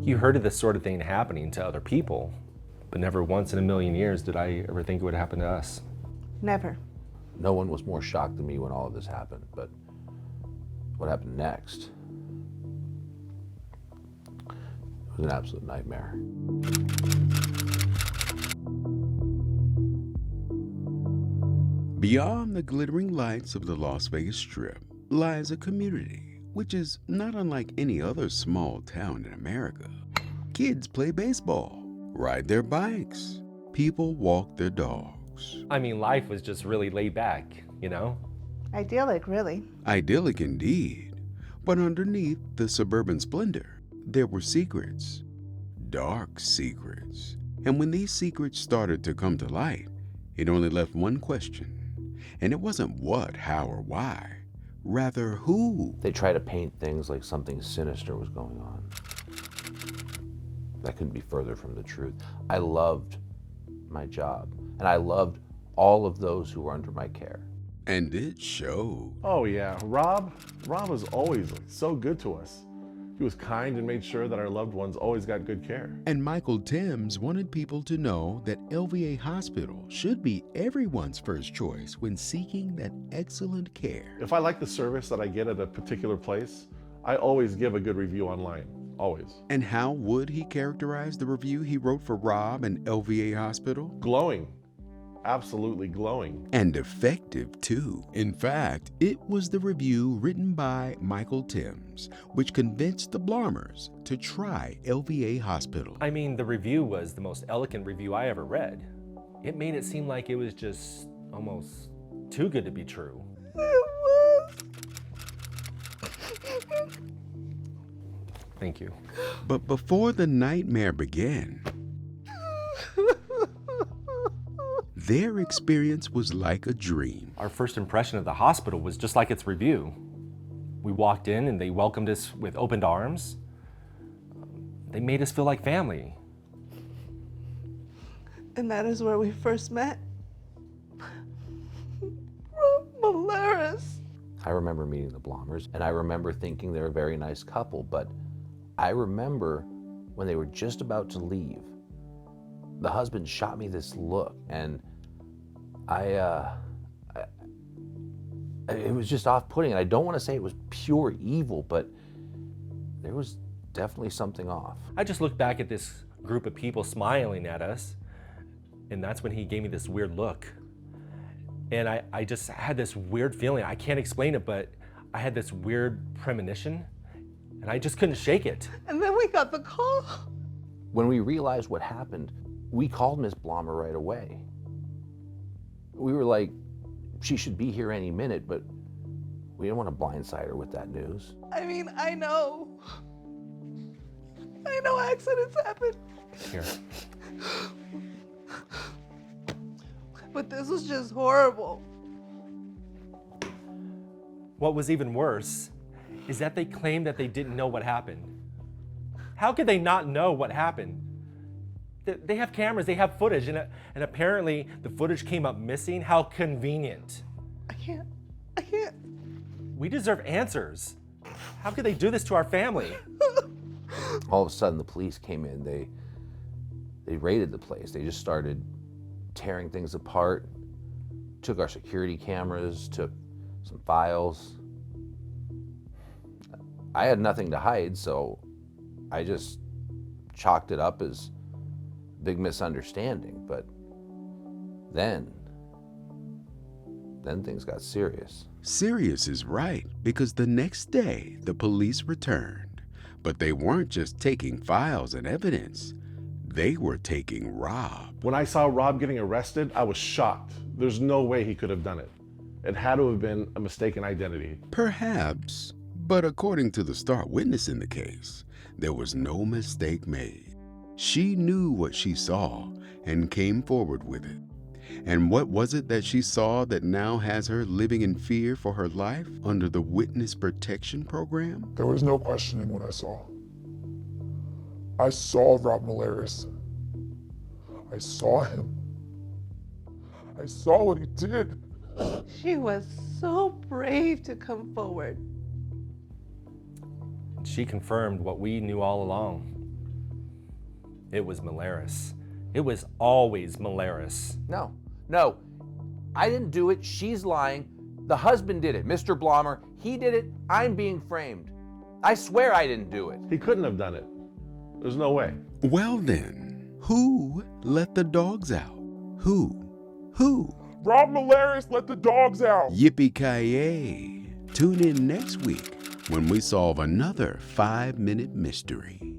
You heard of this sort of thing happening to other people, but never once in a million years did I ever think it would happen to us. Never. No one was more shocked than me when all of this happened, but what happened next was an absolute nightmare. Beyond the glittering lights of the Las Vegas Strip lies a community which is not unlike any other small town in America. Kids play baseball, ride their bikes, people walk their dogs. I mean, life was just really laid back, you know? Idyllic, really. Idyllic indeed, but underneath the suburban splendor, there were secrets, dark secrets. And when these secrets started to come to light, it only left one question, and it wasn't what, how, or why, rather who. They try to paint things like something sinister was going on. That couldn't be further from the truth. I loved my job, and I loved all of those who were under my care. And it showed. Oh yeah, Rob was always so good to us. He was kind and made sure that our loved ones always got good care. And Michael Timms wanted people to know that LVA Hospital should be everyone's first choice when seeking that excellent care. If I like the service that I get at a particular place, I always give a good review online, always. And how would he characterize the review he wrote for Rob and LVA Hospital? Glowing. Absolutely glowing. And effective too. In fact, it was the review written by Michael Timms which convinced the Blarmers to try LVA Hospital. I mean, the review was the most eloquent review I ever read. It made it seem like it was just almost too good to be true. Thank you. But before the nightmare began, their experience was like a dream. Our first impression of the hospital was just like its review. We walked in and they welcomed us with opened arms. They made us feel like family. And that is where we first met. Miliaris. I remember meeting the Blomers, and I remember thinking they're a very nice couple, but I remember when they were just about to leave, the husband shot me this look, and it was just off-putting. And I don't want to say it was pure evil, but there was definitely something off. I just looked back at this group of people smiling at us, and that's when he gave me this weird look. And I just had this weird feeling. I can't explain it, but I had this weird premonition, and I just couldn't shake it. And then we got the call. When we realized what happened, we called Miss Blomer right away. We were like, she should be here any minute, but we didn't want to blindside her with that news. I mean, I know accidents happen. Here. But this was just horrible. What was even worse is that they claimed that they didn't know what happened. How could they not know what happened? They have cameras, they have footage, and apparently the footage came up missing. How convenient. I can't. We deserve answers. How could they do this to our family? All of a sudden, the police came in. They raided the place. They just started tearing things apart, took our security cameras, took some files. I had nothing to hide, so I just chalked it up as a big misunderstanding. But then things got serious. Serious is right, because the next day the police returned. But they weren't just taking files and evidence. They were taking Rob. When I saw Rob getting arrested, I was shocked. There's no way he could have done it. It had to have been a mistaken identity. Perhaps, but according to the star witness in the case, there was no mistake made. She knew what she saw and came forward with it. And what was it that she saw that now has her living in fear for her life under the Witness Protection Program? There was no questioning what I saw. I saw Rob Miliaris. I saw him. I saw what he did. She was so brave to come forward. She confirmed what we knew all along. It was Miliaris. It was always Miliaris. No, I didn't do it. She's lying. The husband did it. Mr. Blommer, he did it. I'm being framed. I swear I didn't do it. He couldn't have done it. There's no way. Well then, who let the dogs out? Who? Rob Miliaris let the dogs out. Yippee-ki-yay. Tune in next week when we solve another 5-minute mystery.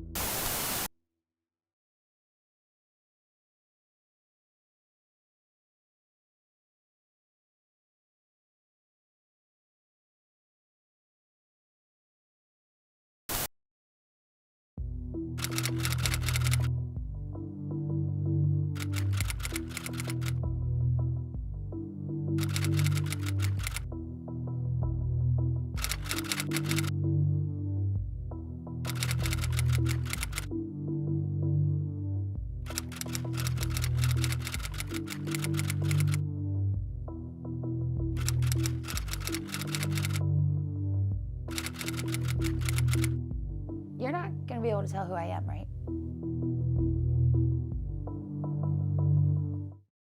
You're not gonna be able to tell who I am, right?